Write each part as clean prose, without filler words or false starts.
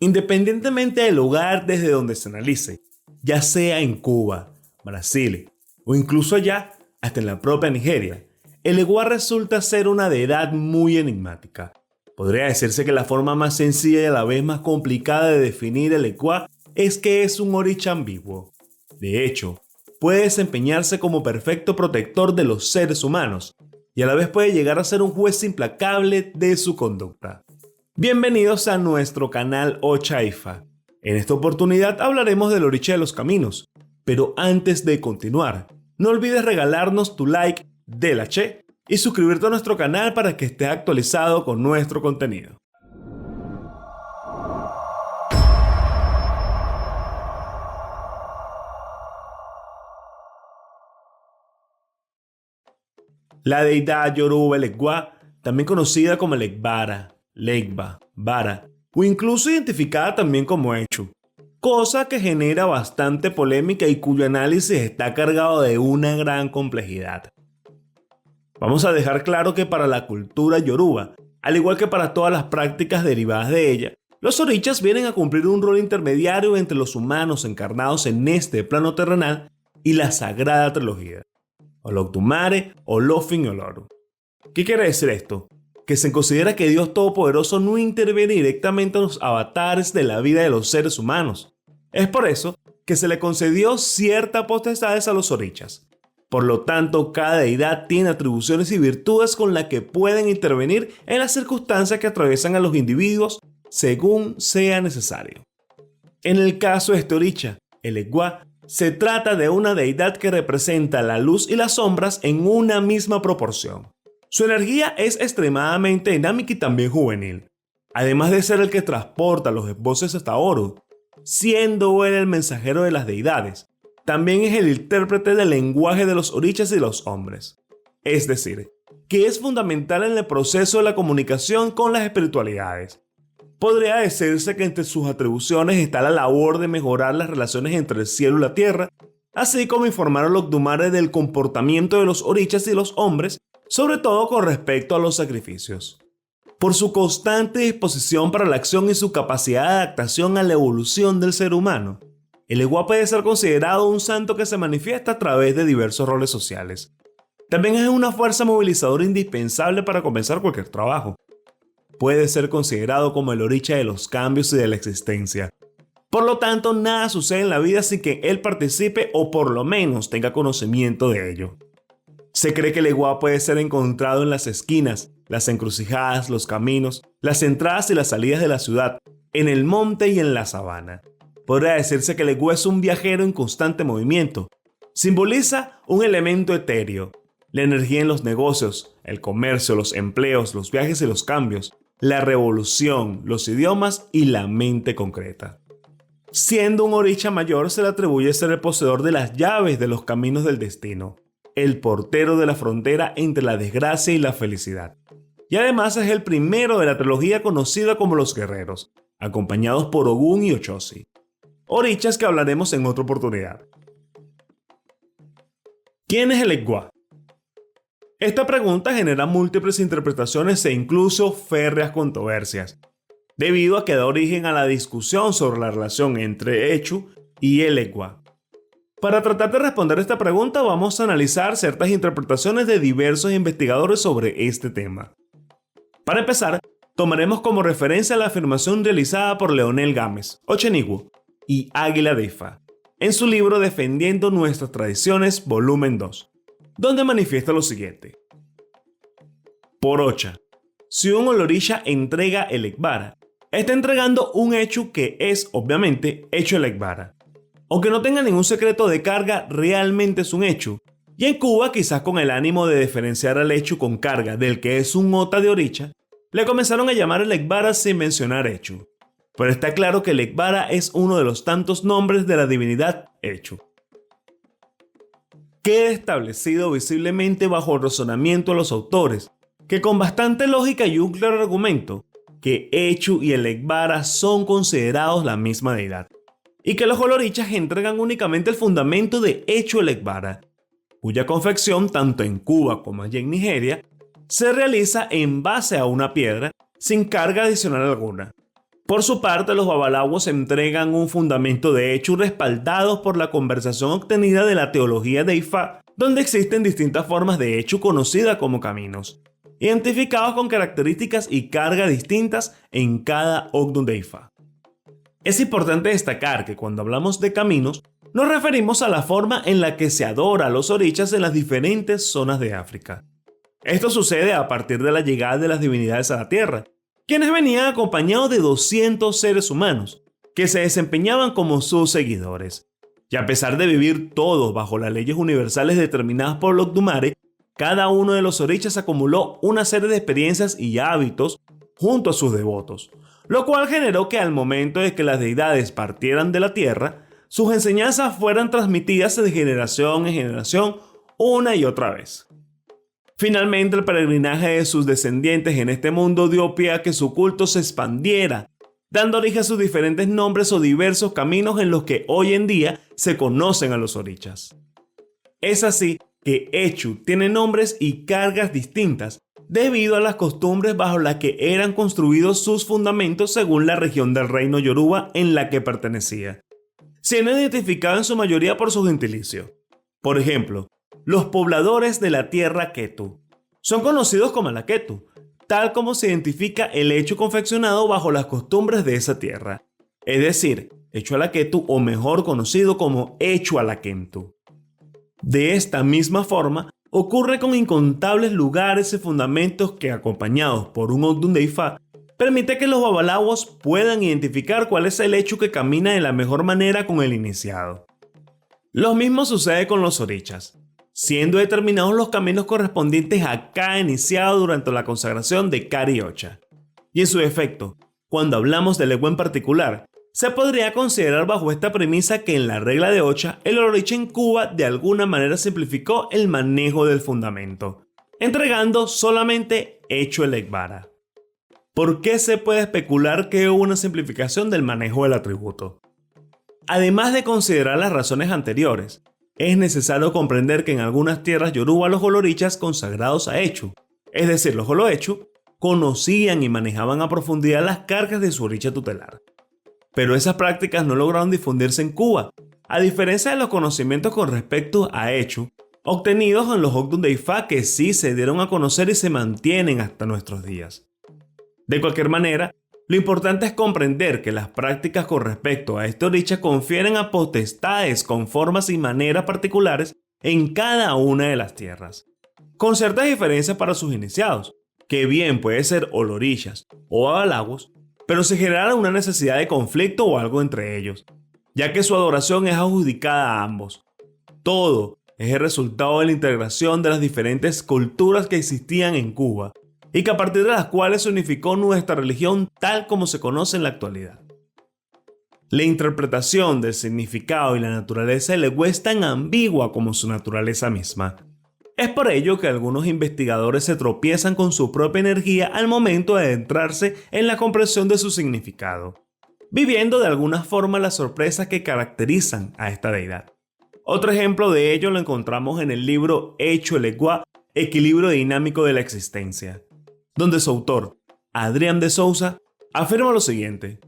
Independientemente del lugar desde donde se analice, ya sea en Cuba, Brasil o incluso allá, hasta en la propia Nigeria, el Egua resulta ser una deidad muy enigmática. Podría decirse que la forma más sencilla y a la vez más complicada de definir el Egua es que es un orisha ambiguo. De hecho, puede desempeñarse como perfecto protector de los seres humanos y a la vez puede llegar a ser un juez implacable de su conducta. Bienvenidos a nuestro canal Ochaifa. En esta oportunidad hablaremos del orisha de los caminos, pero antes de continuar, no olvides regalarnos tu like de la Che y suscribirte a nuestro canal para que estés actualizado con nuestro contenido. La deidad yoruba el Egua, también conocida como el Egbara, Legba, Vara, o incluso identificada también como Echu, cosa que genera bastante polémica y cuyo análisis está cargado de una gran complejidad. Vamos a dejar claro que para la cultura yoruba, al igual que para todas las prácticas derivadas de ella, los orishas vienen a cumplir un rol intermediario entre los humanos encarnados en este plano terrenal y la sagrada trilogía, Olodumare, Olofin y Oloru. ¿Qué quiere decir esto? Que se considera que Dios Todopoderoso no interviene directamente en los avatares de la vida de los seres humanos. Es por eso que se le concedió ciertas potestades a los orishas. Por lo tanto, cada deidad tiene atribuciones y virtudes con las que pueden intervenir en las circunstancias que atraviesan a los individuos según sea necesario. En el caso de este orisha, el Egua, se trata de una deidad que representa la luz y las sombras en una misma proporción. Su energía es extremadamente dinámica y también juvenil, además de ser el que transporta los esbozes hasta Oru, siendo él el mensajero de las deidades. También es el intérprete del lenguaje de los orishas y los hombres, es decir, que es fundamental en el proceso de la comunicación con las espiritualidades. Podría decirse que entre sus atribuciones está la labor de mejorar las relaciones entre el cielo y la tierra, así como informar a los Olodumare del comportamiento de los orishas y los hombres, sobre todo con respecto a los sacrificios. Por su constante disposición para la acción y su capacidad de adaptación a la evolución del ser humano, el Egua puede ser considerado un santo que se manifiesta a través de diversos roles sociales. También es una fuerza movilizadora indispensable para comenzar cualquier trabajo. Puede ser considerado como el orisha de los cambios y de la existencia. Por lo tanto, nada sucede en la vida sin que él participe o por lo menos tenga conocimiento de ello. Se cree que el Egua puede ser encontrado en las esquinas, las encrucijadas, los caminos, las entradas y las salidas de la ciudad, en el monte y en la sabana. Podría decirse que el Egua es un viajero en constante movimiento. Simboliza un elemento etéreo, la energía en los negocios, el comercio, los empleos, los viajes y los cambios, la revolución, los idiomas y la mente concreta. Siendo un orisha mayor, se le atribuye ser el poseedor de las llaves de los caminos del destino, el portero de la frontera entre la desgracia y la felicidad. Y además es el primero de la trilogía conocida como los guerreros, acompañados por Ogun y Ochosi. Orishas que hablaremos en otra oportunidad. ¿Quién es el Egua? Esta pregunta genera múltiples interpretaciones e incluso férreas controversias, debido a que da origen a la discusión sobre la relación entre Echu y el Egua. Para tratar de responder esta pregunta vamos a analizar ciertas interpretaciones de diversos investigadores sobre este tema. Para empezar, tomaremos como referencia la afirmación realizada por Leonel Gámez, Ochenigwu y Águila de Ifa, en su libro Defendiendo Nuestras Tradiciones, volumen 2, donde manifiesta lo siguiente. Por Ocha, si un orisha entrega el Egbara, está entregando un Echu que es, obviamente, Echu el Egbara. Aunque no tenga ningún secreto de carga, realmente es un Echu. Y en Cuba, quizás con el ánimo de diferenciar al Echu con carga del que es un Ota de orisha, le comenzaron a llamar el Egbara sin mencionar Echu. Pero está claro que el Egbara es uno de los tantos nombres de la divinidad Echu. Queda establecido visiblemente bajo el razonamiento de los autores, que con bastante lógica y un claro argumento, que Echu y el Egbara son considerados la misma deidad, y que los olorichas entregan únicamente el fundamento de Echu el Egbara, cuya confección tanto en Cuba como allí en Nigeria se realiza en base a una piedra sin carga adicional alguna. Por su parte, los babalaos entregan un fundamento de hecho respaldados por la conversación obtenida de la teología de Ifá, donde existen distintas formas de hecho conocidas como caminos, identificados con características y cargas distintas en cada Ogdun de Ifá. Es importante destacar que cuando hablamos de caminos, nos referimos a la forma en la que se adora a los orichas en las diferentes zonas de África. Esto sucede a partir de la llegada de las divinidades a la tierra, quienes venían acompañados de 200 seres humanos, que se desempeñaban como sus seguidores. Y a pesar de vivir todos bajo las leyes universales determinadas por Olodumare, cada uno de los orichas acumuló una serie de experiencias y hábitos junto a sus devotos, lo cual generó que al momento de que las deidades partieran de la tierra, sus enseñanzas fueran transmitidas de generación en generación una y otra vez. Finalmente, el peregrinaje de sus descendientes en este mundo dio pie a que su culto se expandiera, dando origen a sus diferentes nombres o diversos caminos en los que hoy en día se conocen a los orichas. Es así que Echu tiene nombres y cargas distintas debido a las costumbres bajo las que eran construidos sus fundamentos según la región del reino Yoruba en la que pertenecía, siendo identificado en su mayoría por su gentilicio. Por ejemplo, los pobladores de la tierra Ketu son conocidos como Alaketu, tal como se identifica el hecho confeccionado bajo las costumbres de esa tierra, es decir, hecho Alaketu o mejor conocido como hecho Alakentu. De esta misma forma, ocurre con incontables lugares y fundamentos que, acompañados por un Ogdun de Ifá, permite que los babalaos puedan identificar cuál es el hecho que camina de la mejor manera con el iniciado. Lo mismo sucede con los orichas, siendo determinados los caminos correspondientes a cada iniciado durante la consagración de Cariocha. Y en su efecto, cuando hablamos de legua en particular, se podría considerar bajo esta premisa que en la regla de Ocha, el oricha en Cuba de alguna manera simplificó el manejo del fundamento, entregando solamente hecho el Ekbara. ¿Por qué se puede especular que hubo una simplificación del manejo del atributo? Además de considerar las razones anteriores, es necesario comprender que en algunas tierras yoruba los olorichas consagrados a Echu, es decir, los oloechu, conocían y manejaban a profundidad las cargas de su oricha tutelar. Pero esas prácticas no lograron difundirse en Cuba, a diferencia de los conocimientos con respecto a Echu, obtenidos en los Ogdun de Ifá que sí se dieron a conocer y se mantienen hasta nuestros días. De cualquier manera, lo importante es comprender que las prácticas con respecto a este oricha confieren a potestades con formas y maneras particulares en cada una de las tierras, con ciertas diferencias para sus iniciados, que bien puede ser olorichas o babalawos, pero se genera una necesidad de conflicto o algo entre ellos, ya que su adoración es adjudicada a ambos. Todo es el resultado de la integración de las diferentes culturas que existían en Cuba, y que a partir de las cuales se unificó nuestra religión tal como se conoce en la actualidad. La interpretación del significado y la naturaleza del legua es tan ambigua como su naturaleza misma. Es por ello que algunos investigadores se tropiezan con su propia energía al momento de adentrarse en la comprensión de su significado, viviendo de alguna forma las sorpresas que caracterizan a esta deidad. Otro ejemplo de ello lo encontramos en el libro Hecho el Egua, Equilibrio Dinámico de la Existencia, donde su autor, Adrián de Souza, afirma lo siguiente: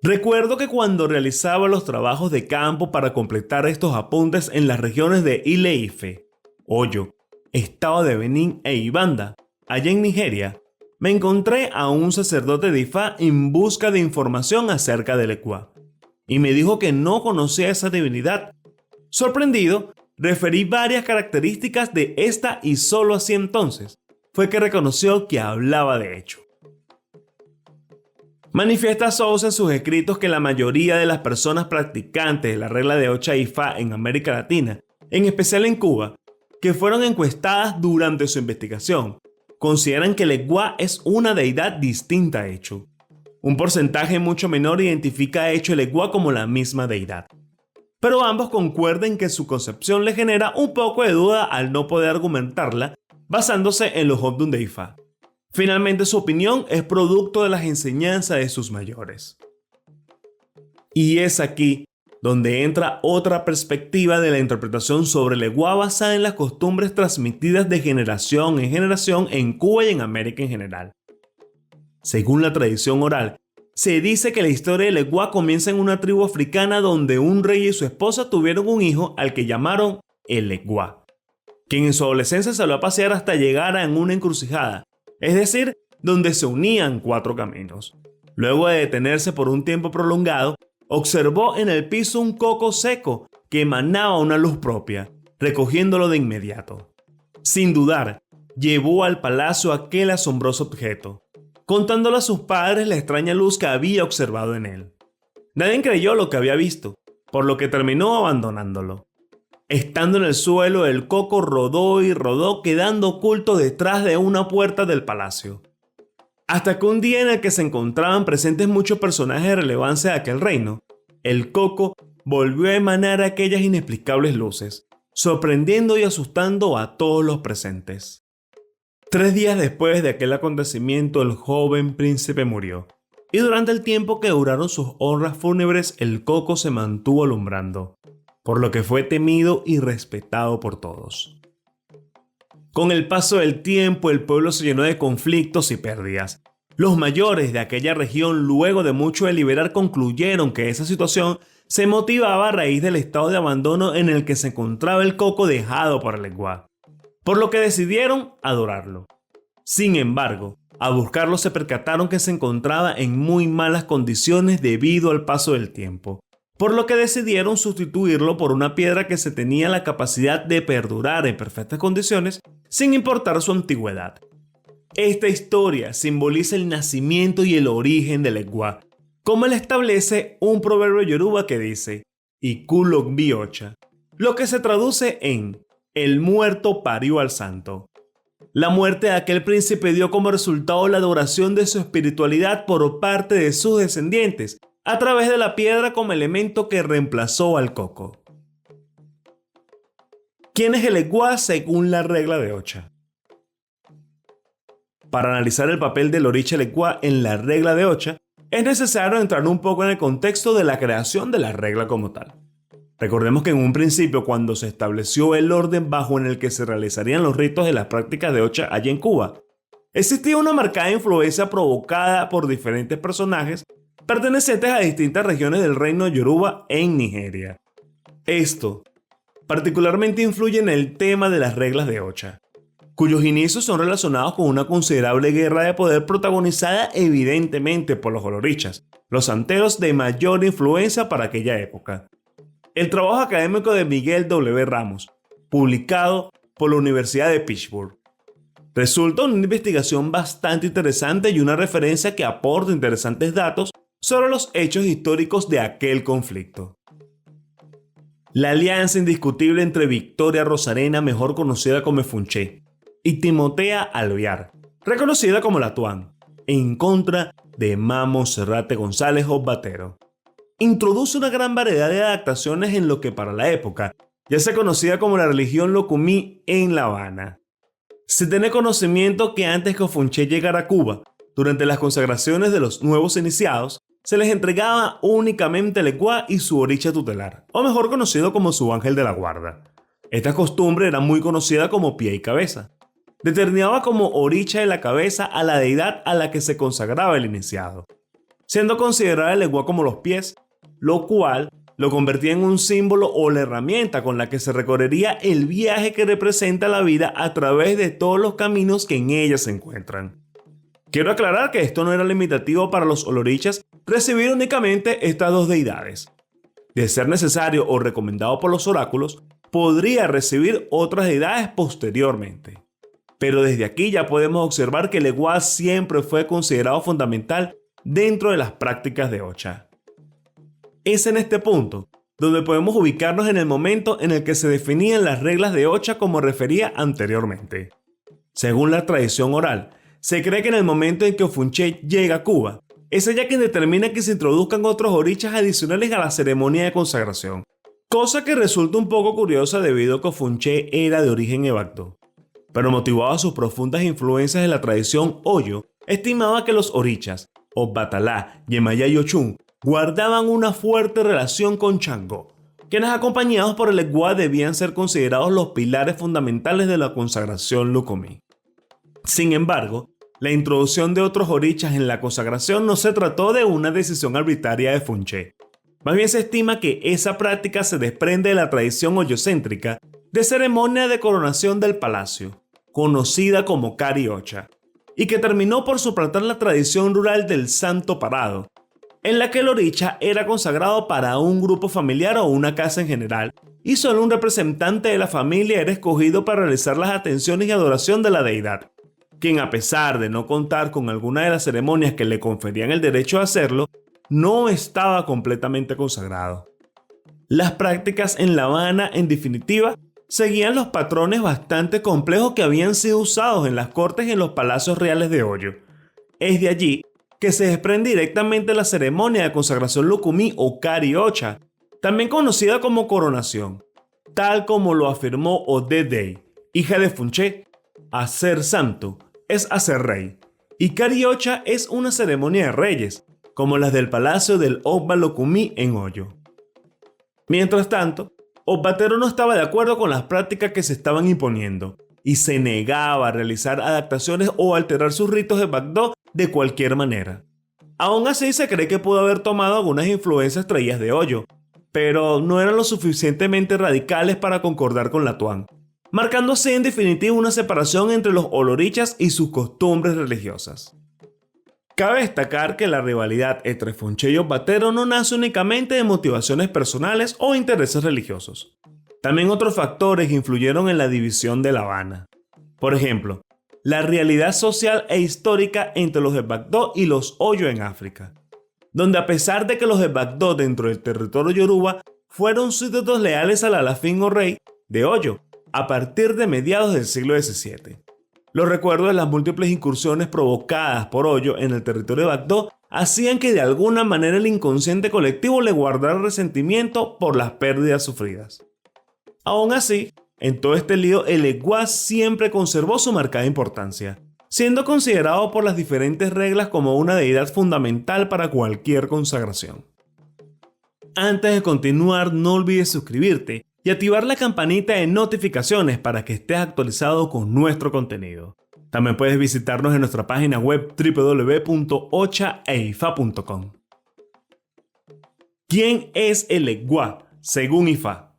recuerdo que cuando realizaba los trabajos de campo para completar estos apuntes en las regiones de Ile-Ife, Oyo, estado de Benín e Ibanda, allá en Nigeria, me encontré a un sacerdote de Ifá en busca de información acerca del Ekwa, y me dijo que no conocía esa divinidad. Sorprendido, referí varias características de esta y solo así entonces fue que reconoció que hablaba de hecho. Manifiesta Souza en sus escritos que la mayoría de las personas practicantes de la regla de Ocha Ifá en América Latina, en especial en Cuba, que fueron encuestadas durante su investigación, consideran que el Ekwa es una deidad distinta a Echu. Un porcentaje mucho menor identifica a Echu el Ekwa como la misma deidad. Pero ambos concuerdan que su concepción le genera un poco de duda al no poder argumentarla basándose en los Ogdun de Ifá. Finalmente, su opinión es producto de las enseñanzas de sus mayores. Y es aquí donde entra otra perspectiva de la interpretación sobre el Ekwa basada en las costumbres transmitidas de generación en generación en Cuba y en América en general. Según la tradición oral, Se dice que la historia de Legua comienza en una tribu africana donde un rey y su esposa tuvieron un hijo al que llamaron el Legua, quien en su adolescencia salió a pasear hasta llegar a una encrucijada, es decir, donde se unían 4 caminos. Luego de detenerse por un tiempo prolongado, observó en el piso un coco seco que emanaba una luz propia, recogiéndolo de inmediato. Sin dudar, llevó al palacio aquel asombroso objeto, contándole a sus padres la extraña luz que había observado en él. Nadie creyó lo que había visto, por lo que terminó abandonándolo. Estando en el suelo, el coco rodó y rodó, quedando oculto detrás de una puerta del palacio. Hasta que un día en el que se encontraban presentes muchos personajes de relevancia de aquel reino, el coco volvió a emanar aquellas inexplicables luces, sorprendiendo y asustando a todos los presentes. 3 días después de aquel acontecimiento, el joven príncipe murió, y durante el tiempo que duraron sus honras fúnebres, el coco se mantuvo alumbrando, por lo que fue temido y respetado por todos. Con el paso del tiempo, el pueblo se llenó de conflictos y pérdidas. Los mayores de aquella región, luego de mucho deliberar, concluyeron que esa situación se motivaba a raíz del estado de abandono en el que se encontraba el coco dejado por el Legua, por lo que decidieron adorarlo. Sin embargo, al buscarlo se percataron que se encontraba en muy malas condiciones debido al paso del tiempo, por lo que decidieron sustituirlo por una piedra que se tenía la capacidad de perdurar en perfectas condiciones sin importar su antigüedad. Esta historia simboliza el nacimiento y el origen del Legua, como él establece un proverbio yoruba que dice "Iku log bi ocha", lo que se traduce en "el muerto parió al santo". La muerte de aquel príncipe dio como resultado la adoración de su espiritualidad por parte de sus descendientes, a través de la piedra como elemento que reemplazó al coco. ¿Quién es el Legua según la regla de Ocha? Para analizar el papel del Oricha Legua en la regla de Ocha, es necesario entrar un poco en el contexto de la creación de la regla como tal. Recordemos que en un principio, cuando se estableció el orden bajo en el que se realizarían los ritos de las prácticas de Ocha allá en Cuba, existía una marcada influencia provocada por diferentes personajes pertenecientes a distintas regiones del reino Yoruba en Nigeria. Esto particularmente influye en el tema de las reglas de Ocha, cuyos inicios son relacionados con una considerable guerra de poder protagonizada evidentemente por los olorichas, los santeros de mayor influencia para aquella época. El trabajo académico de Miguel W. Ramos, publicado por la Universidad de Pittsburgh, resulta una investigación bastante interesante y una referencia que aporta interesantes datos sobre los hechos históricos de aquel conflicto. La alianza indiscutible entre Victoria Rosarena, mejor conocida como Efunché, y Timotea Alvear, reconocida como la Tuan, en contra de Mamo Serrate González Osbatero, introduce una gran variedad de adaptaciones en lo que para la época ya se conocía como la religión Locumí en La Habana. Se tiene conocimiento que antes que Ofunché llegara a Cuba, durante las consagraciones de los nuevos iniciados, se les entregaba únicamente el Legua y su oricha tutelar, o mejor conocido como su ángel de la guarda. Esta costumbre era muy conocida como pie y cabeza. Determinaba como oricha de la cabeza a la deidad a la que se consagraba el iniciado, siendo considerada el Legua como los pies, lo cual lo convertía en un símbolo o la herramienta con la que se recorrería el viaje que representa la vida a través de todos los caminos que en ella se encuentran. Quiero aclarar que esto no era limitativo para los olorichas recibir únicamente estas dos deidades. De ser necesario o recomendado por los oráculos, podría recibir otras deidades posteriormente. Pero desde aquí ya podemos observar que el Legua siempre fue considerado fundamental dentro de las prácticas de Ocha. Es en este punto donde podemos ubicarnos en el momento en el que se definían las reglas de Ocha como refería anteriormente. Según la tradición oral, se cree que en el momento en que Ofunché llega a Cuba, es ella quien determina que se introduzcan otros orichas adicionales a la ceremonia de consagración, cosa que resulta un poco curiosa debido a que Ofunché era de origen ebacto. Pero motivado a sus profundas influencias de la tradición Oyo, estimaba que los orichas, Obatalá, Yemayá y Ochun, guardaban una fuerte relación con Changó, quienes acompañados por el Legua debían ser considerados los pilares fundamentales de la consagración Locumí. Sin embargo, La introducción de otros orichas en la consagración no se trató de una decisión arbitraria de Funché. Más bien se estima que esa práctica se desprende de la tradición hoyocéntrica de ceremonia de coronación del palacio, conocida como cariocha, y que terminó por suplantar la tradición rural del santo parado, en la que el oricha era consagrado para un grupo familiar o una casa en general, y solo un representante de la familia era escogido para realizar las atenciones y adoración de la deidad, quien, a pesar de no contar con alguna de las ceremonias que le conferían el derecho a hacerlo, no estaba completamente consagrado. Las prácticas en La Habana, en definitiva, seguían los patrones bastante complejos que habían sido usados en las cortes y en los palacios reales de Hoyo. Es de allí que se desprende directamente la ceremonia de consagración lucumí o cariocha, también conocida como coronación, tal como lo afirmó Odedei, hija de Funché. Hacer santo es hacer rey, y cariocha es una ceremonia de reyes, como las del palacio del Obba Locumí en Hoyo. Mientras tanto, Obbatero no estaba de acuerdo con las prácticas que se estaban imponiendo y se negaba a realizar adaptaciones o alterar sus ritos de Bagdó de cualquier manera. Aún así, se cree que pudo haber tomado algunas influencias traídas de Hoyo, pero no eran lo suficientemente radicales para concordar con la Tuán, marcando así en definitiva una separación entre los olorichas y sus costumbres religiosas. Cabe destacar que la rivalidad entre Funché y Obbatero no nace únicamente de motivaciones personales o intereses religiosos. También otros factores influyeron en la división de La Habana. Por ejemplo, la realidad social e histórica entre los de Bagdó y los Hoyo en África, donde a pesar de que los de Bagdó dentro del territorio yoruba fueron súbditos leales al alafín o rey de Hoyo a partir de mediados del siglo XVII. Los recuerdos de las múltiples incursiones provocadas por Hoyo en el territorio de Bagdó hacían que de alguna manera el inconsciente colectivo le guardara resentimiento por las pérdidas sufridas. Aún así, en todo este lío el Eguá siempre conservó su marcada importancia, siendo considerado por las diferentes reglas como una deidad fundamental para cualquier consagración. Antes de continuar, no olvides suscribirte y activar la campanita de notificaciones para que estés actualizado con nuestro contenido. También puedes visitarnos en nuestra página web www.ochaeifa.com. ¿Quién es el Eguá según Ifá?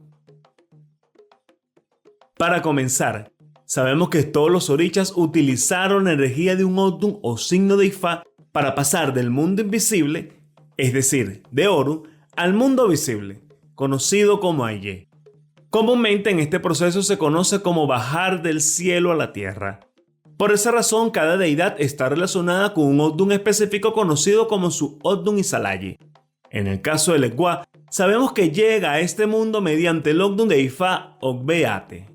Para comenzar, sabemos que todos los orichas utilizaron la energía de un Odun o signo de Ifá para pasar del mundo invisible, es decir, de Oru, al mundo visible, conocido como Aye. Comúnmente en este proceso se conoce como bajar del cielo a la tierra. Por esa razón, cada deidad está relacionada con un Odun específico conocido como su Odun Isalaye. En el caso del Eguá, sabemos que llega a este mundo mediante el Odun de Ifá Ogbeate.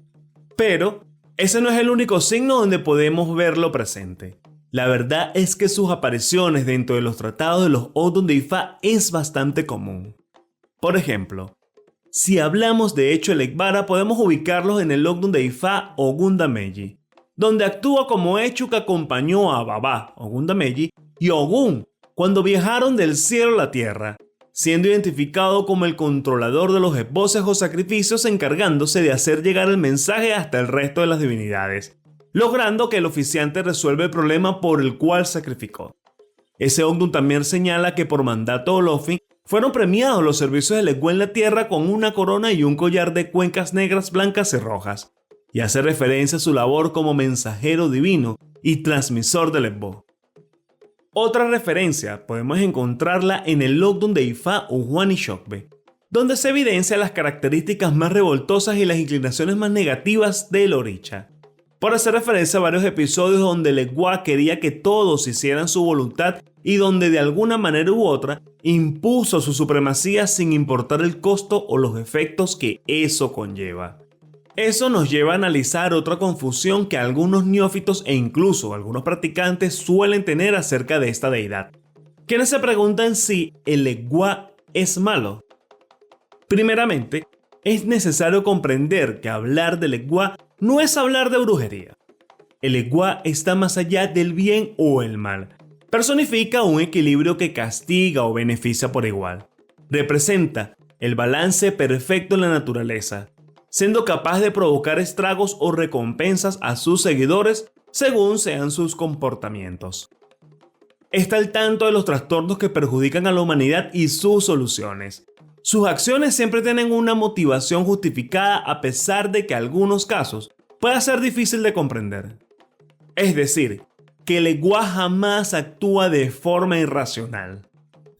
Pero ese no es el único signo donde podemos verlo presente. La verdad es que sus apariciones dentro de los tratados de los Odun de Ifá es bastante común. Por ejemplo, si hablamos de Echo Elegbara, podemos ubicarlos en el Odun de Ifá Ogundameji, donde actúa como Echu que acompañó a Baba, Ogundameji, y Ogun cuando viajaron del cielo a la tierra, siendo identificado como el controlador de los esboces o sacrificios, encargándose de hacer llegar el mensaje hasta el resto de las divinidades, logrando que el oficiante resuelva el problema por el cual sacrificó. Ese Odun también señala que por mandato de Olofi fueron premiados los servicios del Eguá en la tierra con una corona y un collar de cuencas negras, blancas y rojas, y hace referencia a su labor como mensajero divino y transmisor del Egbó. Otra referencia podemos encontrarla en el Odun de Ifá Uhuani Shokbe, donde se evidencian las características más revoltosas y las inclinaciones más negativas del oricha. Por hacer referencia a varios episodios donde el Eguá quería que todos hicieran su voluntad y donde de alguna manera u otra impuso su supremacía sin importar el costo o los efectos que eso conlleva. Eso nos lleva a analizar otra confusión que algunos neófitos e incluso algunos practicantes suelen tener acerca de esta deidad, quienes se preguntan si el Eguá es malo. Primeramente, es necesario comprender que hablar del Eguá no es hablar de brujería. El Eguá está más allá del bien o el mal. Personifica un equilibrio que castiga o beneficia por igual. Representa el balance perfecto en la naturaleza, siendo capaz de provocar estragos o recompensas a sus seguidores según sean sus comportamientos. Está al tanto de los trastornos que perjudican a la humanidad y sus soluciones. Sus acciones siempre tienen una motivación justificada a pesar de que en algunos casos pueda ser difícil de comprender. Es decir, que Legua jamás actúa de forma irracional.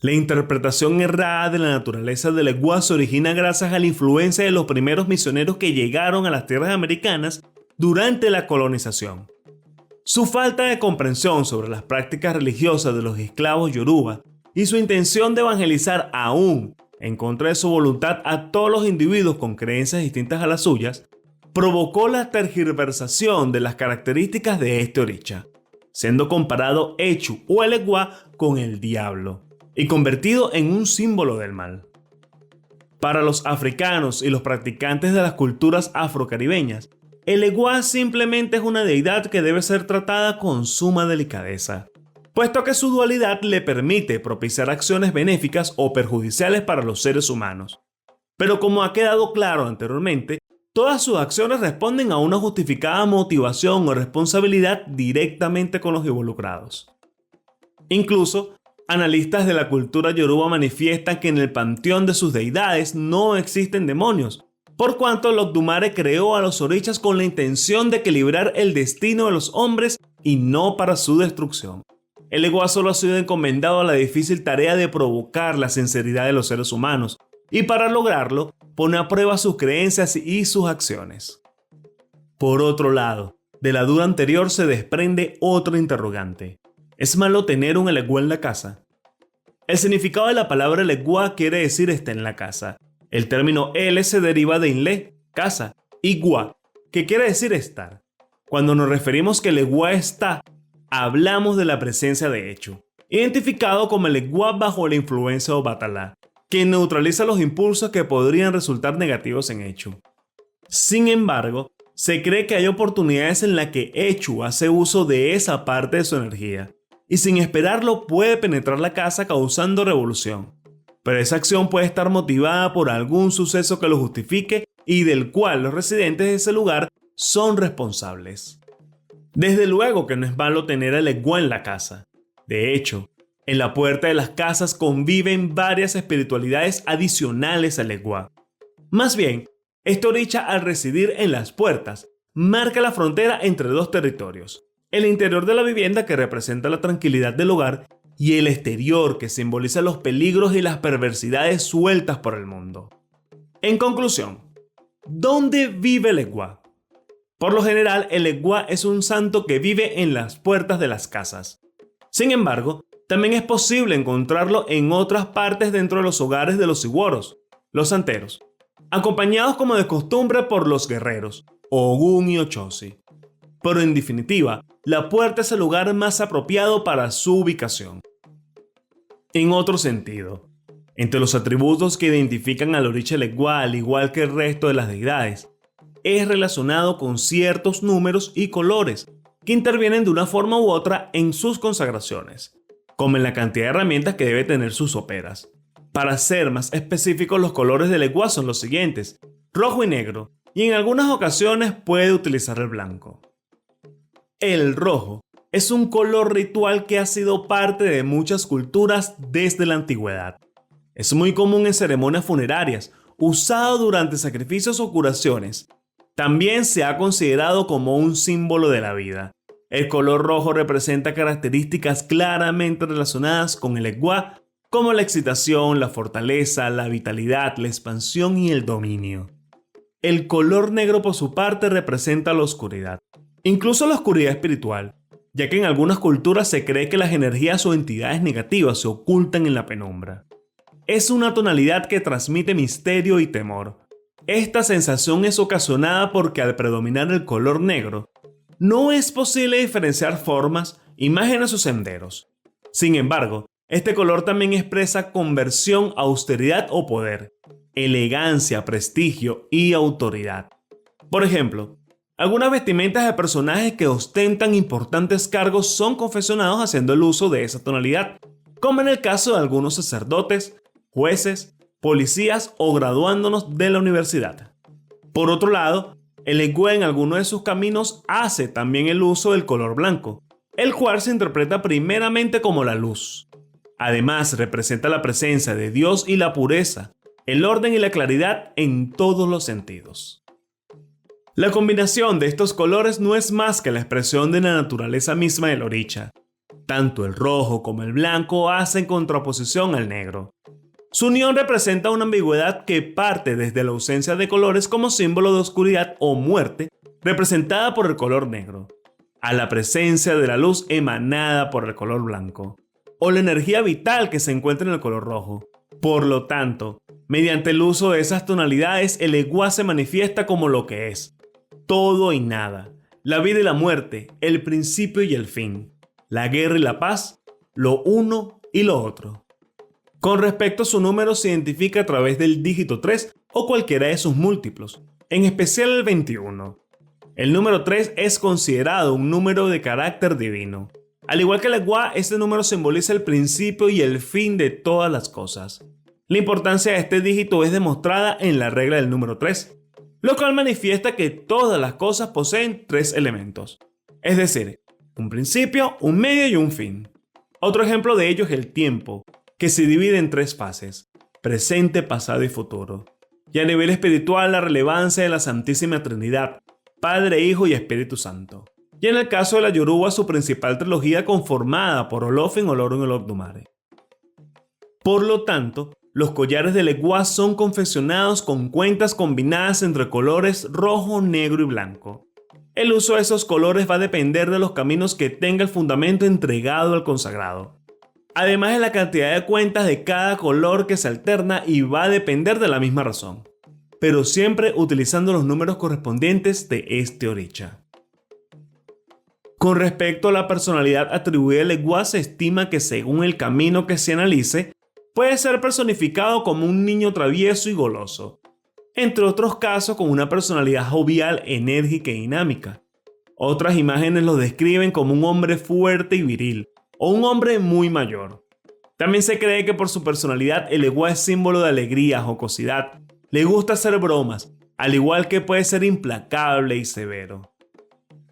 La interpretación errada de la naturaleza de Legua se origina gracias a la influencia de los primeros misioneros que llegaron a las tierras americanas durante la colonización. Su falta de comprensión sobre las prácticas religiosas de los esclavos yoruba y su intención de evangelizar aún en contra de su voluntad a todos los individuos con creencias distintas a las suyas, provocó la tergiversación de las características de este oricha, siendo comparado Echu o Elegua con el diablo y convertido en un símbolo del mal. Para los africanos y los practicantes de las culturas afrocaribeñas, el Egua simplemente es una deidad que debe ser tratada con suma delicadeza, puesto que su dualidad le permite propiciar acciones benéficas o perjudiciales para los seres humanos. Pero como ha quedado claro anteriormente, todas sus acciones responden a una justificada motivación o responsabilidad directamente con los involucrados. Incluso, analistas de la cultura yoruba manifiestan que en el panteón de sus deidades no existen demonios, por cuanto Olodumare creó a los orichas con la intención de equilibrar el destino de los hombres y no para su destrucción. El Egua solo ha sido encomendado a la difícil tarea de provocar la sinceridad de los seres humanos, y para lograrlo, pone a prueba sus creencias y sus acciones. Por otro lado, de la duda anterior se desprende otro interrogante. ¿Es malo tener un Elegua en la casa? El significado de la palabra Elegua quiere decir está en la casa. El término ele se deriva de inle, casa, y gua, que quiere decir estar. Cuando nos referimos que el Egua está, hablamos de la presencia de Echu, identificado como el Egua bajo la influencia de Obatala, que neutraliza los impulsos que podrían resultar negativos en Echu. Sin embargo, se cree que hay oportunidades en las que Echu hace uso de esa parte de su energía, y sin esperarlo puede penetrar la casa causando revolución. Pero esa acción puede estar motivada por algún suceso que lo justifique y del cual los residentes de ese lugar son responsables. Desde luego que no es malo tener al Egua en la casa. De hecho, en la puerta de las casas conviven varias espiritualidades adicionales al Egua. Más bien, este oricha al residir en las puertas marca la frontera entre dos territorios: el interior de la vivienda, que representa la tranquilidad del hogar, y el exterior, que simboliza los peligros y las perversidades sueltas por el mundo. En conclusión, ¿dónde vive el Egua? Por lo general, el Egua es un santo que vive en las puertas de las casas. Sin embargo, también es posible encontrarlo en otras partes dentro de los hogares de los Iworos, los santeros, acompañados como de costumbre por los guerreros, Ogun y Ochosi. Pero en definitiva, la puerta es el lugar más apropiado para su ubicación. En otro sentido, entre los atributos que identifican al oricha Egua, al igual que el resto de las deidades, es relacionado con ciertos números y colores que intervienen de una forma u otra en sus consagraciones, como en la cantidad de herramientas que debe tener sus soperas. Para ser más específicos, los colores del Egua son los siguientes: rojo y negro, y en algunas ocasiones puede utilizar el blanco. El rojo es un color ritual que ha sido parte de muchas culturas desde la antigüedad. Es muy común en ceremonias funerarias, usado durante sacrificios o curaciones. También se ha considerado como un símbolo de la vida. El color rojo representa características claramente relacionadas con el Egua, como la excitación, la fortaleza, la vitalidad, la expansión y el dominio. El color negro, por su parte, representa la oscuridad, incluso la oscuridad espiritual, ya que en algunas culturas se cree que las energías o entidades negativas se ocultan en la penumbra. Es una tonalidad que transmite misterio y temor. Esta sensación es ocasionada porque al predominar el color negro, no es posible diferenciar formas, imágenes o senderos. Sin embargo, este color también expresa conversión, austeridad o poder, elegancia, prestigio y autoridad. Por ejemplo, algunas vestimentas de personajes que ostentan importantes cargos son confesionados haciendo el uso de esa tonalidad, como en el caso de algunos sacerdotes, jueces, policías o graduándonos de la universidad. Por otro lado, el Eguá en alguno de sus caminos hace también el uso del color blanco, el cual se interpreta primeramente como la luz. Además, representa la presencia de Dios y la pureza, el orden y la claridad en todos los sentidos. La combinación de estos colores no es más que la expresión de la naturaleza misma del oricha. Tanto el rojo como el blanco hacen contraposición al negro. Su unión representa una ambigüedad que parte desde la ausencia de colores como símbolo de oscuridad o muerte, representada por el color negro, a la presencia de la luz emanada por el color blanco, o la energía vital que se encuentra en el color rojo. Por lo tanto, mediante el uso de esas tonalidades, el Eguá se manifiesta como lo que es: todo y nada, la vida y la muerte, el principio y el fin, la guerra y la paz, lo uno y lo otro. Con respecto a su número, se identifica a través del dígito 3 o cualquiera de sus múltiplos, en especial el 21. El número 3 es considerado un número de carácter divino. Al igual que el Eguá, este número simboliza el principio y el fin de todas las cosas. La importancia de este dígito es demostrada en la regla del número 3, lo cual manifiesta que todas las cosas poseen 3 elementos, es decir, un principio, un medio y un fin. Otro ejemplo de ello es el tiempo, que se divide en 3 fases: presente, pasado y futuro. Y a nivel espiritual, la relevancia de la Santísima Trinidad, Padre, Hijo y Espíritu Santo. Y en el caso de la Yoruba, su principal trilogía conformada por Olofin, Olorun y Olodumare. Por lo tanto, los collares del Eguá son confeccionados con cuentas combinadas entre colores rojo, negro y blanco. El uso de esos colores va a depender de los caminos que tenga el fundamento entregado al consagrado, además de la cantidad de cuentas de cada color que se alterna, y va a depender de la misma razón, pero siempre utilizando los números correspondientes de este oricha. Con respecto a la personalidad atribuida al Eguá, se estima que según el camino que se analice, puede ser personificado como un niño travieso y goloso, entre otros casos con una personalidad jovial, enérgica y dinámica. Otras imágenes lo describen como un hombre fuerte y viril, o un hombre muy mayor. También se cree que por su personalidad el Eguá es símbolo de alegría, jocosidad, le gusta hacer bromas, al igual que puede ser implacable y severo.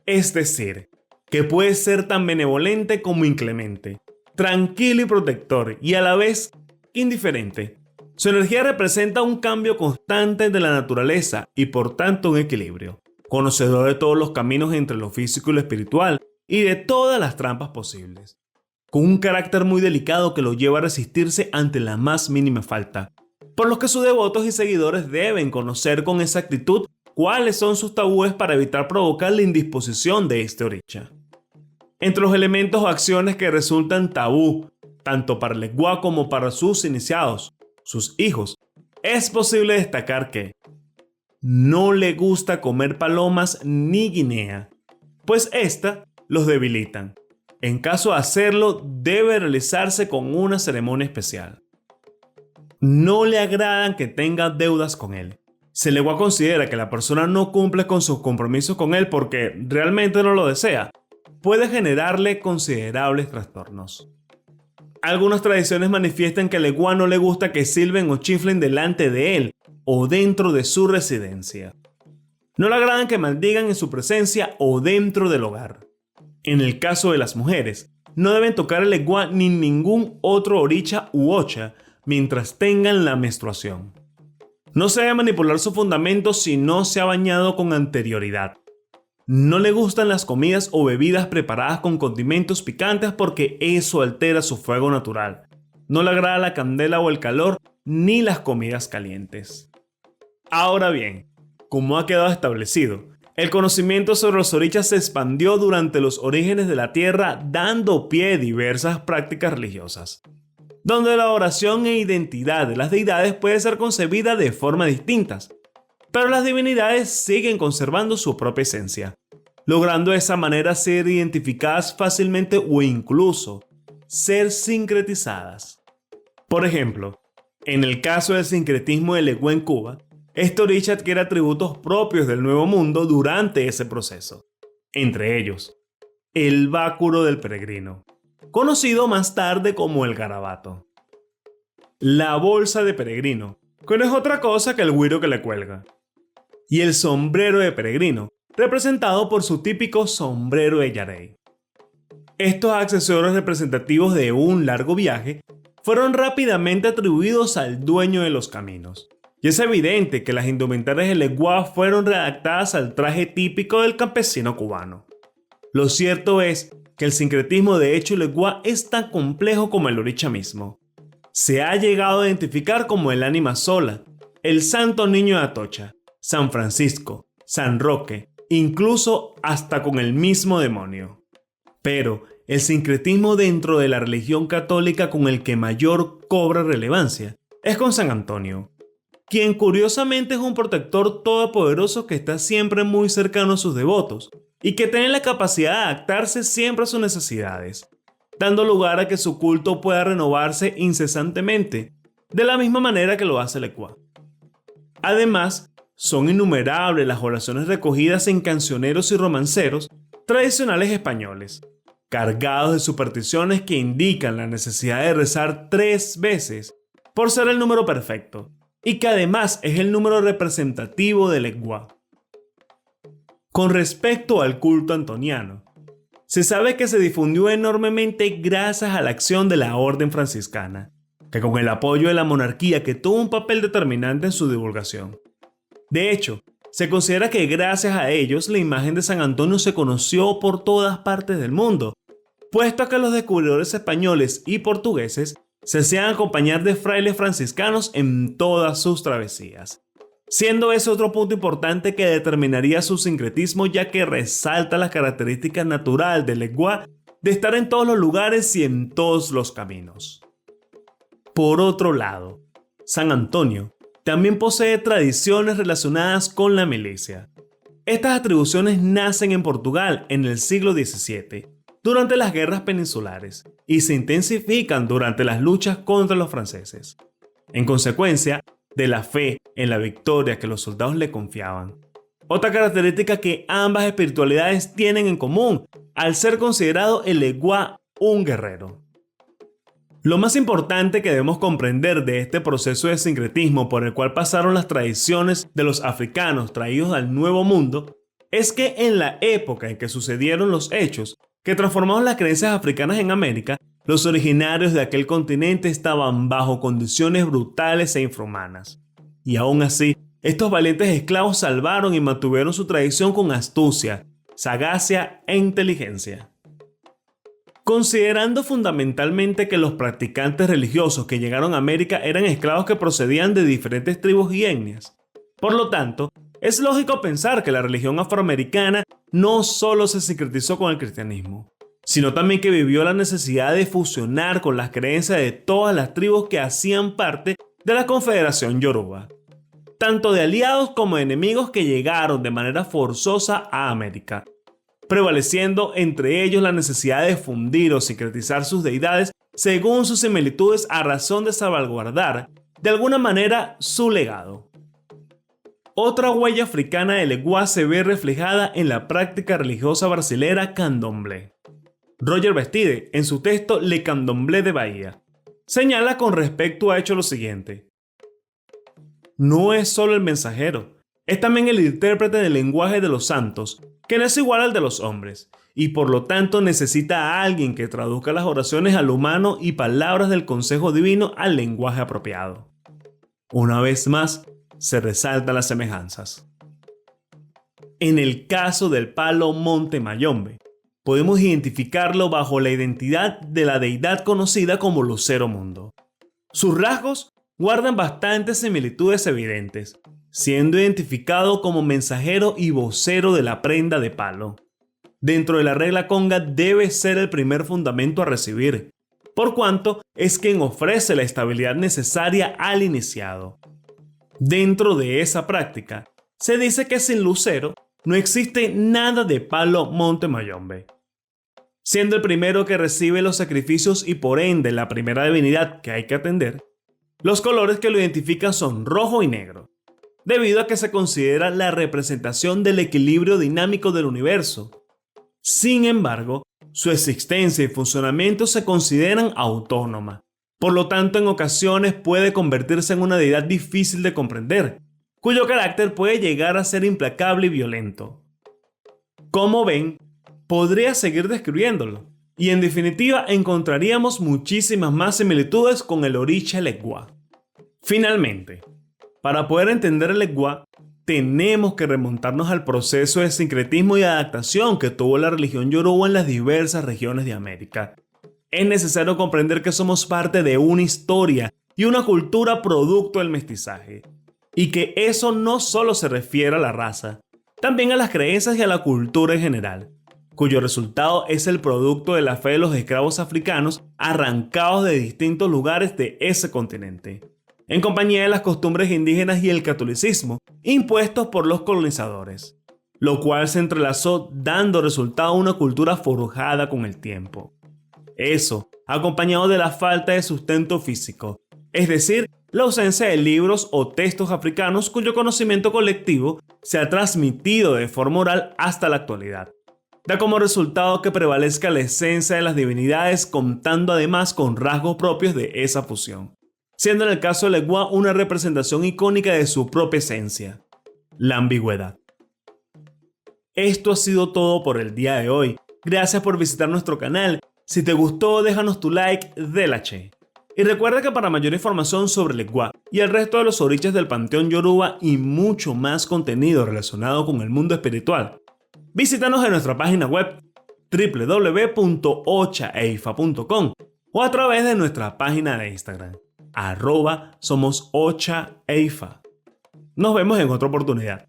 Es decir, que puede ser tan benevolente como inclemente, tranquilo y protector, y a la vez indiferente. Su energía representa un cambio constante de la naturaleza y por tanto un equilibrio, conocedor de todos los caminos entre lo físico y lo espiritual y de todas las trampas posibles, con un carácter muy delicado que lo lleva a resistirse ante la más mínima falta, por lo que sus devotos y seguidores deben conocer con exactitud cuáles son sus tabúes para evitar provocar la indisposición de este oricha. Entre los elementos o acciones que resultan tabú, tanto para el Eguá como para sus iniciados, sus hijos, es posible destacar que no le gusta comer palomas ni guinea, pues éstas los debilitan. En caso de hacerlo, debe realizarse con una ceremonia especial. No le agradan que tenga deudas con él. Si el Eguá considera que la persona no cumple con sus compromisos con él porque realmente no lo desea, puede generarle considerables trastornos. Algunas tradiciones manifiestan que al Eguá no le gusta que silben o chiflen delante de él o dentro de su residencia. No le agradan que maldigan en su presencia o dentro del hogar. En el caso de las mujeres, no deben tocar el Eguá ni ningún otro oricha u ocha mientras tengan la menstruación. No se debe manipular su fundamento si no se ha bañado con anterioridad. No le gustan las comidas o bebidas preparadas con condimentos picantes porque eso altera su fuego natural. No le agrada la candela o el calor, ni las comidas calientes. Ahora bien, como ha quedado establecido, el conocimiento sobre los orichas se expandió durante los orígenes de la tierra, dando pie a diversas prácticas religiosas, donde la oración e identidad de las deidades puede ser concebida de formas distintas, pero las divinidades siguen conservando su propia esencia, logrando de esa manera ser identificadas fácilmente o incluso ser sincretizadas. Por ejemplo, en el caso del sincretismo del Eguá en Cuba, este oricha adquiere atributos propios del Nuevo Mundo durante ese proceso, entre ellos, el báculo del peregrino, conocido más tarde como el garabato, la bolsa de peregrino, que no es otra cosa que el güiro que le cuelga, y el sombrero de peregrino, representado por su típico sombrero de Yarey. Estos accesorios representativos de un largo viaje fueron rápidamente atribuidos al dueño de los caminos. Y es evidente que las indumentarias de Legua fueron redactadas al traje típico del campesino cubano. Lo cierto es que el sincretismo de Echo y Legua es tan complejo como el Oricha mismo. Se ha llegado a identificar como el ánima sola, el Santo Niño de Atocha, San Francisco, San Roque, incluso hasta con el mismo demonio. Pero el sincretismo dentro de la religión católica con el que mayor cobra relevancia es con San Antonio, quien curiosamente es un protector todopoderoso que está siempre muy cercano a sus devotos y que tiene la capacidad de adaptarse siempre a sus necesidades, dando lugar a que su culto pueda renovarse incesantemente, de la misma manera que lo hace Legua. Además, son innumerables las oraciones recogidas en cancioneros y romanceros tradicionales españoles, cargados de supersticiones que indican la necesidad de rezar 3 veces por ser el número perfecto, y que además es el número representativo de Legua. Con respecto al culto antoniano, se sabe que se difundió enormemente gracias a la acción de la Orden Franciscana, que con el apoyo de la monarquía que tuvo un papel determinante en su divulgación. De hecho, se considera que gracias a ellos la imagen de San Antonio se conoció por todas partes del mundo, puesto que los descubridores españoles y portugueses se hacían acompañar de frailes franciscanos en todas sus travesías, siendo ese otro punto importante que determinaría su sincretismo, ya que resalta las características naturales de Legua de estar en todos los lugares y en todos los caminos. Por otro lado, San Antonio también posee tradiciones relacionadas con la milicia. Estas atribuciones nacen en Portugal en el siglo XVII, durante las guerras peninsulares, y se intensifican durante las luchas contra los franceses, en consecuencia de la fe en la victoria que los soldados le confiaban. Otra característica que ambas espiritualidades tienen en común, al ser considerado el Legua un guerrero. Lo más importante que debemos comprender de este proceso de sincretismo por el cual pasaron las tradiciones de los africanos traídos al Nuevo Mundo es que en la época en que sucedieron los hechos que transformaron las creencias africanas en América, los originarios de aquel continente estaban bajo condiciones brutales e infrahumanas. Y aún así, estos valientes esclavos salvaron y mantuvieron su tradición con astucia, sagacia e inteligencia. Considerando fundamentalmente que los practicantes religiosos que llegaron a América eran esclavos que procedían de diferentes tribus y etnias, por lo tanto, es lógico pensar que la religión afroamericana no solo se sincretizó con el cristianismo, sino también que vivió la necesidad de fusionar con las creencias de todas las tribus que hacían parte de la Confederación Yoruba, tanto de aliados como de enemigos que llegaron de manera forzosa a América, prevaleciendo entre ellos la necesidad de fundir o sincretizar sus deidades según sus similitudes a razón de salvaguardar, de alguna manera, su legado. Otra huella africana de Legua se ve reflejada en la práctica religiosa brasilera candomblé. Roger Bastide, en su texto Le Candomblé de Bahía, señala con respecto a hecho lo siguiente: no es solo el mensajero, es también el intérprete del lenguaje de los santos, que no es igual al de los hombres, y por lo tanto necesita a alguien que traduzca las oraciones al humano y palabras del consejo divino al lenguaje apropiado. Una vez más, se resaltan las semejanzas. En el caso del palo Monte Mayombe, podemos identificarlo bajo la identidad de la deidad conocida como Lucero Mundo. Sus rasgos guardan bastantes similitudes evidentes, siendo identificado como mensajero y vocero de la prenda de palo. Dentro de la regla conga debe ser el primer fundamento a recibir, por cuanto es quien ofrece la estabilidad necesaria al iniciado. Dentro de esa práctica, se dice que sin lucero no existe nada de palo Monte Mayombe, siendo el primero que recibe los sacrificios y por ende la primera divinidad que hay que atender. Los colores que lo identifican son rojo y negro, debido a que se considera la representación del equilibrio dinámico del universo. Sin embargo, su existencia y funcionamiento se consideran autónoma. Por lo tanto, en ocasiones puede convertirse en una deidad difícil de comprender, cuyo carácter puede llegar a ser implacable y violento. Como ven, podría seguir describiéndolo, y en definitiva encontraríamos muchísimas más similitudes con el Orisha Legua. Finalmente, para poder entender el Legua, tenemos que remontarnos al proceso de sincretismo y adaptación que tuvo la religión yoruba en las diversas regiones de América. Es necesario comprender que somos parte de una historia y una cultura producto del mestizaje, y que eso no solo se refiere a la raza, también a las creencias y a la cultura en general, cuyo resultado es el producto de la fe de los esclavos africanos arrancados de distintos lugares de ese continente, en compañía de las costumbres indígenas y el catolicismo impuestos por los colonizadores, lo cual se entrelazó dando resultado a una cultura forjada con el tiempo. Eso, acompañado de la falta de sustento físico, es decir, la ausencia de libros o textos africanos cuyo conocimiento colectivo se ha transmitido de forma oral hasta la actualidad. Da como resultado que prevalezca la esencia de las divinidades, contando además con rasgos propios de esa fusión, siendo en el caso de Legua una representación icónica de su propia esencia, la ambigüedad. Esto ha sido todo por el día de hoy. Gracias por visitar nuestro canal. Si te gustó, déjanos tu like de la che. Y recuerda que para mayor información sobre Legua y el resto de los orichas del panteón yoruba y mucho más contenido relacionado con el mundo espiritual, visítanos en nuestra página web www.ochaeifa.com o a través de nuestra página de Instagram, @somosochaeifa. Nos vemos en otra oportunidad.